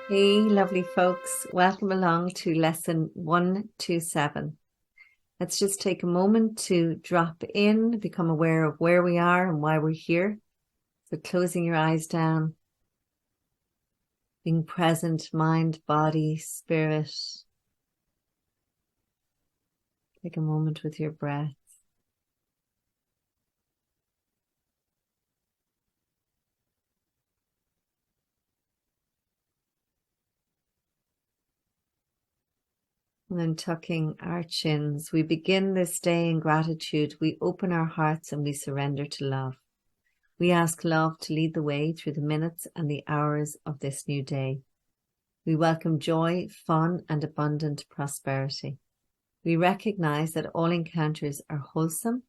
Hey, lovely folks. Welcome along to lesson 127. Let's just take a moment to drop in, become aware of where we are and why we're here. So closing your eyes down, being present, mind, body, spirit. Take a moment with your breath. And then tucking our chins. We begin this day in gratitude. We open our hearts and we surrender to love. We ask love to lead the way through the minutes and the hours of this new day. We welcome joy, fun, and abundant prosperity. We recognize that all encounters are wholesome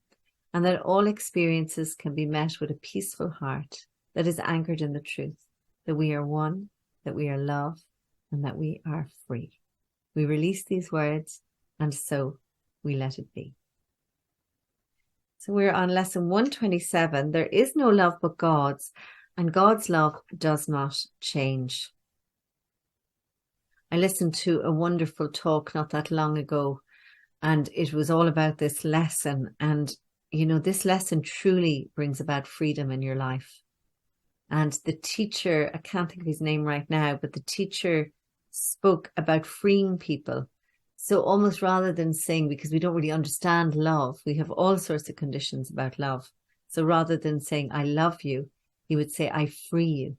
and that all experiences can be met with a peaceful heart that is anchored in the truth, that we are one, that we are love, and that we are free. We release these words, and so we let it be. So we're on lesson 127. There is no love but God's, and God's love does not change. I listened to a wonderful talk not that long ago, and it was all about this lesson. And, you know, this lesson truly brings about freedom in your life. And the teacher, I can't think of his name right now, but the teacher spoke about freeing people. So almost rather than saying, because we don't really understand love, we have all sorts of conditions about love. So rather than saying, I love you, he would say, I free you.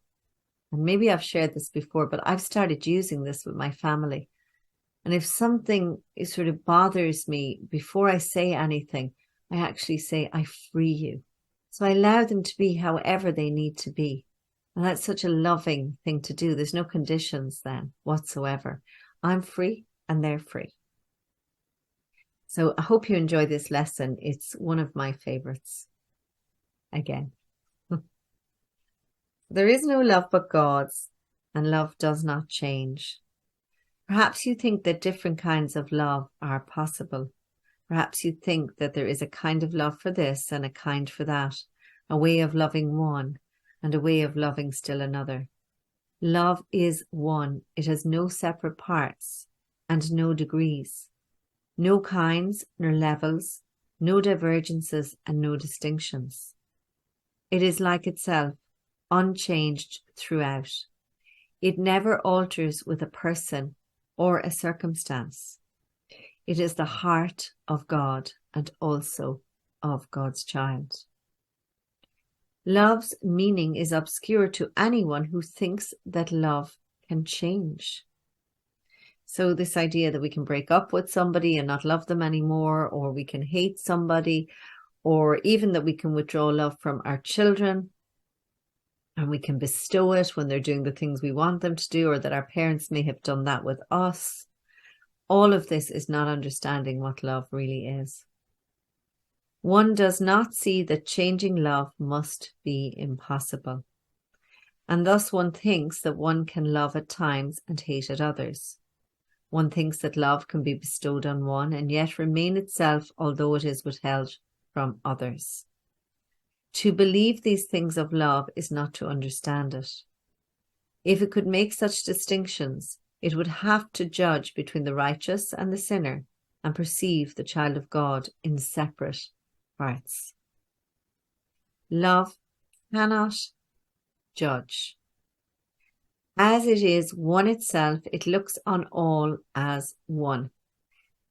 And maybe I've shared this before, but I've started using this with my family. And if something sort of bothers me, before I say anything, I actually say, I free you. So I allow them to be however they need to be. And that's such a loving thing to do. There's no conditions then whatsoever. I'm free and they're free. So I hope you enjoy this lesson. It's one of my favorites. Again. There is no love but God's, and love does not change. Perhaps you think that different kinds of love are possible. Perhaps you think that there is a kind of love for this and a kind for that, a way of loving one and a way of loving still another. Love is one. It has no separate parts and no degrees, no kinds nor levels, no divergences and no distinctions. It is like itself, unchanged throughout. It never alters with a person or a circumstance. It is the heart of God and also of God's child. Love's meaning is obscure to anyone who thinks that love can change. So this idea that we can break up with somebody and not love them anymore, or we can hate somebody, or even that we can withdraw love from our children and we can bestow it when they're doing the things we want them to do, or that our parents may have done that with us. All of this is not understanding what love really is. One does not see that changing love must be impossible. And thus one thinks that one can love at times and hate at others. One thinks that love can be bestowed on one and yet remain itself, although it is withheld from others. To believe these things of love is not to understand it. If it could make such distinctions, it would have to judge between the righteous and the sinner and perceive the child of God in separate parts. Love cannot judge. As it is one itself, it looks on all as one.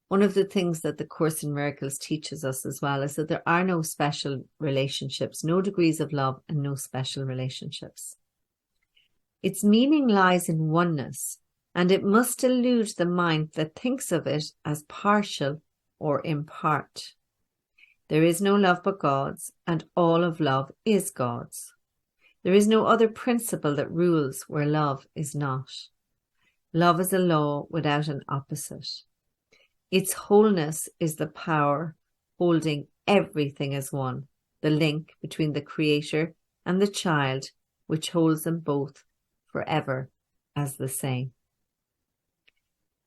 One of the things that the Course in Miracles teaches us as well is that there are no special relationships, no degrees of love, and no special relationships. Its meaning lies in oneness, and it must elude the mind that thinks of it as partial or in part. There is no love but God's, and all of love is God's. There is no other principle that rules where love is not. Love is a law without an opposite. Its wholeness is the power holding everything as one, the link between the Creator and the child, which holds them both forever as the same.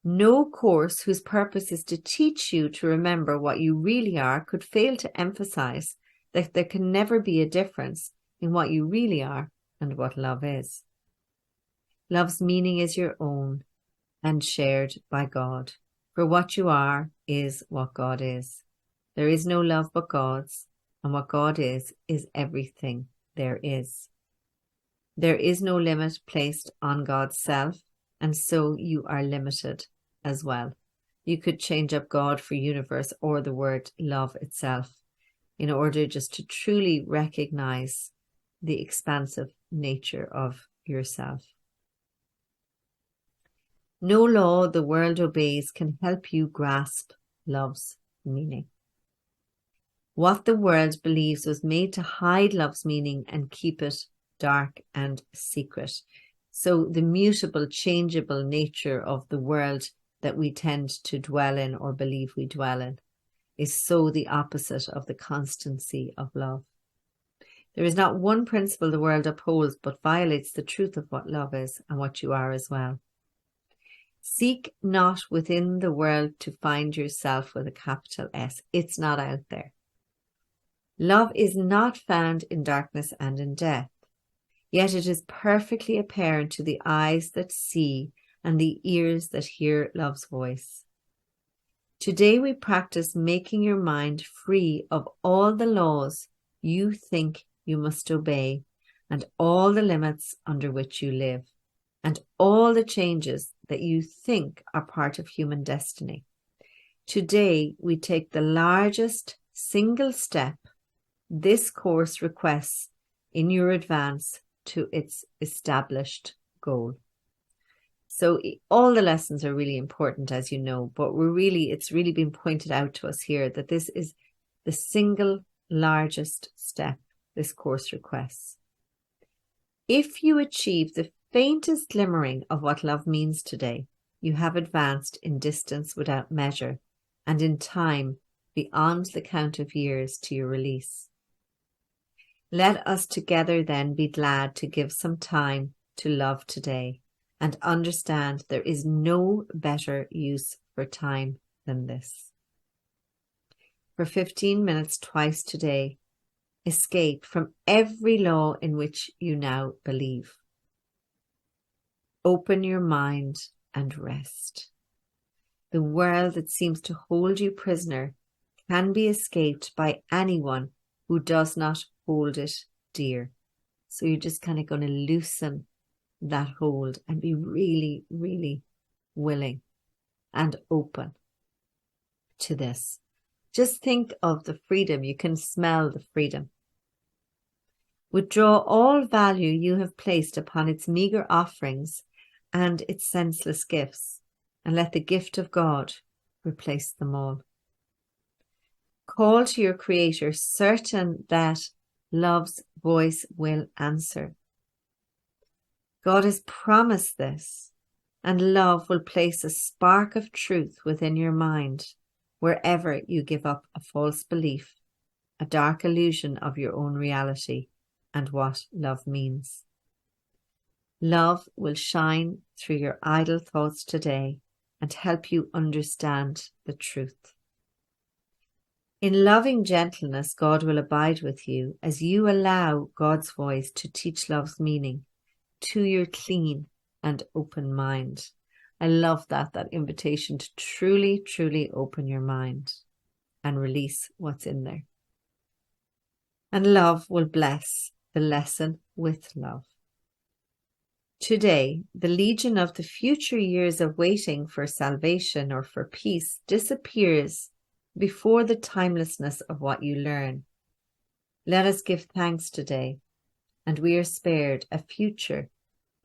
No course whose purpose is to teach you to remember what you really are could fail to emphasize that there can never be a difference in what you really are and what love is. Love's meaning is your own and shared by God. For what you are is what God is. There is no love but God's, and what God is everything there is. There is no limit placed on God's self, and so you are limited as well. You could change up God for universe or the word love itself in order just to truly recognize the expansive nature of yourself. No law the world obeys can help you grasp love's meaning. What the world believes was made to hide love's meaning and keep it dark and secret. So the mutable, changeable nature of the world that we tend to dwell in or believe we dwell in is so the opposite of the constancy of love. There is not one principle the world upholds but violates the truth of what love is and what you are as well. Seek not within the world to find yourself with a capital S. It's not out there. Love is not found in darkness and in death, yet it is perfectly apparent to the eyes that see and the ears that hear love's voice. Today we practice making your mind free of all the laws you think you must obey and all the limits under which you live and all the changes that you think are part of human destiny. Today we take the largest single step this course requests in your advance to its established goal. So all the lessons are really important, as you know, but it's really been pointed out to us here that this is the single largest step this course requests. If you achieve the faintest glimmering of what love means today, you have advanced in distance without measure and in time beyond the count of years to your release. Let us together then be glad to give some time to love today and understand there is no better use for time than this. For 15 minutes twice today, escape from every law in which you now believe. Open your mind and rest. The world that seems to hold you prisoner can be escaped by anyone who does not hold it dear. So you're just kind of going to loosen that hold and be really, really willing and open to this. Just think of the freedom. You can smell the freedom. Withdraw all value you have placed upon its meager offerings and its senseless gifts, and let the gift of God replace them all. Call to your Creator, certain that love's voice will answer. God has promised this, and love will place a spark of truth within your mind wherever you give up a false belief, a dark illusion of your own reality and what love means. Love will shine through your idle thoughts today and help you understand the truth. In loving gentleness, God will abide with you as you allow God's voice to teach love's meaning to your clean and open mind. I love that invitation to truly, truly open your mind and release what's in there. And love will bless the lesson with love. Today, the legion of the future years of waiting for salvation or for peace disappears before the timelessness of what you learn. Let us give thanks today, and we are spared a future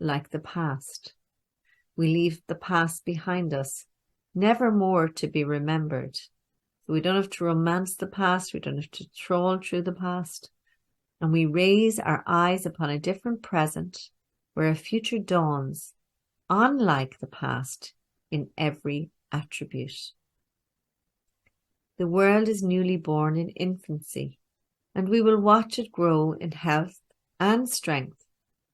like the past. We leave the past behind us, never more to be remembered. So we don't have to romance the past, we don't have to trawl through the past, and we raise our eyes upon a different present where a future dawns, unlike the past in every attribute. The world is newly born in infancy, and we will watch it grow in health and strength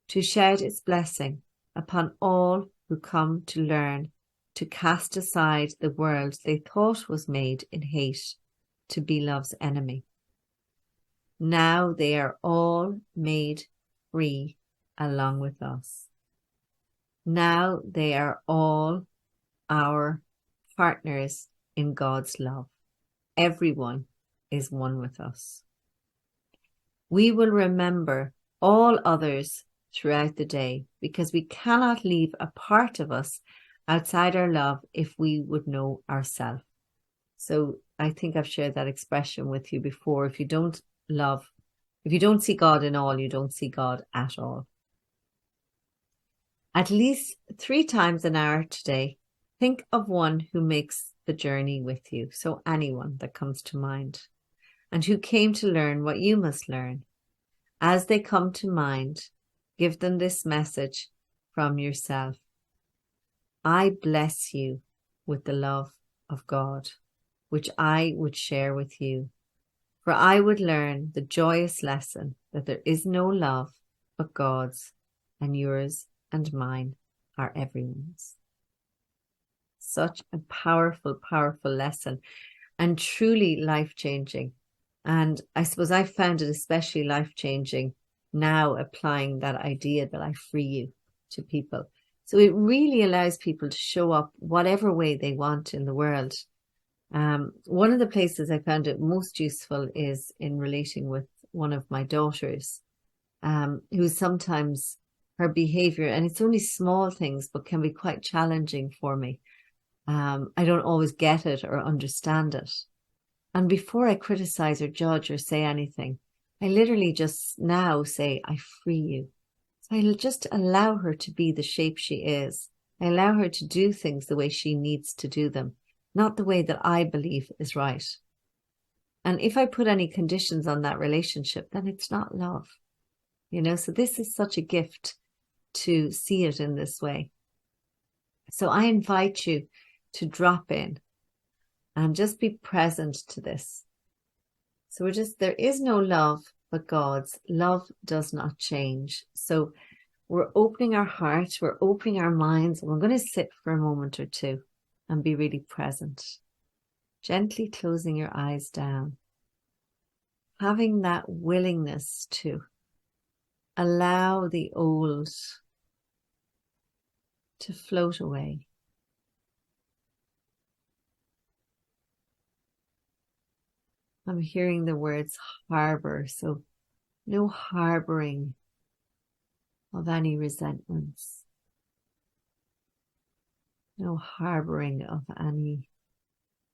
to shed its blessing upon all who come to learn to cast aside the world they thought was made in hate to be love's enemy. Now they are all made free along with us. Now they are all our partners in God's love. Everyone is one with us. We will remember all others throughout the day because we cannot leave a part of us outside our love if we would know ourselves. So I think I've shared that expression with you before. If you don't see God in all, you don't see God at all. At least 3 times an hour today, think of one who makes the journey with you. So anyone that comes to mind and who came to learn what you must learn. As they come to mind, give them this message from yourself. I bless you with the love of God, which I would share with you. For I would learn the joyous lesson that there is no love but God's, and yours and mine are everyone's. Such a powerful, powerful lesson and truly life-changing. And I suppose I found it especially life-changing now applying that idea that I free you to people. So it really allows people to show up whatever way they want in the world. One of the places I found it most useful is in relating with one of my daughters, who sometimes her behavior, and it's only small things, but can be quite challenging for me. I don't always get it or understand it. And before I criticize or judge or say anything, I literally just now say, I free you. So I'll just allow her to be the shape she is. I allow her to do things the way she needs to do them, not the way that I believe is right. And if I put any conditions on that relationship, then it's not love. So this is such a gift to see it in this way. So I invite you to drop in and just be present to this. So there is no love but God's. Love does not change. So we're opening our hearts, we're opening our minds, and we're going to sit for a moment or two and be really present. Gently closing your eyes down. Having that willingness to allow the old to float away. I'm hearing the words harbor, so no harboring of any resentments, no harboring of any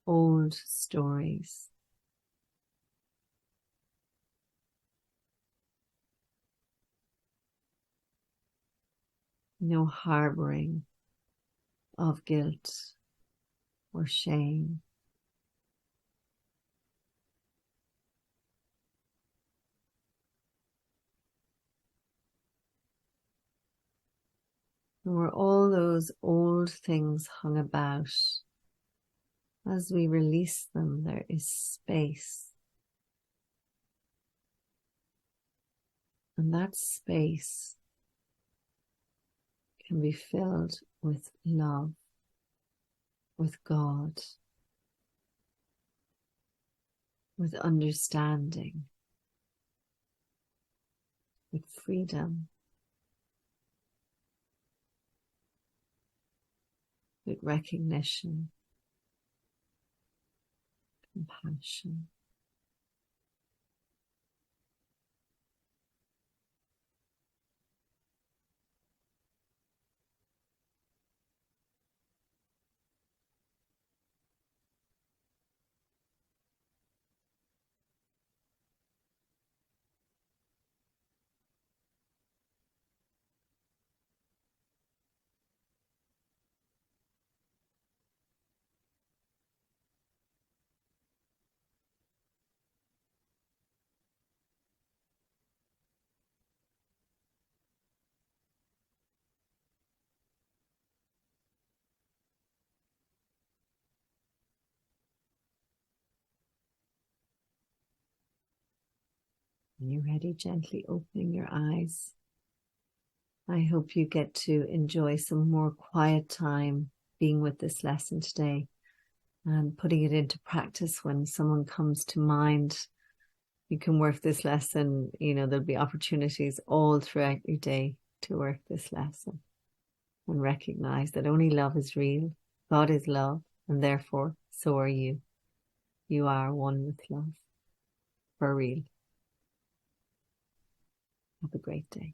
old stories. No harboring of guilt or shame. Where all those old things hung about, as we release them, there is space. And that space can be filled with love, with God, with understanding, with freedom, with recognition, compassion. When you're ready, gently opening your eyes. I hope you get to enjoy some more quiet time being with this lesson today and putting it into practice when someone comes to mind. You can work this lesson, there'll be opportunities all throughout your day to work this lesson. and recognize that only love is real. God is love, and therefore so are you. You are one with love. For real. Have a great day.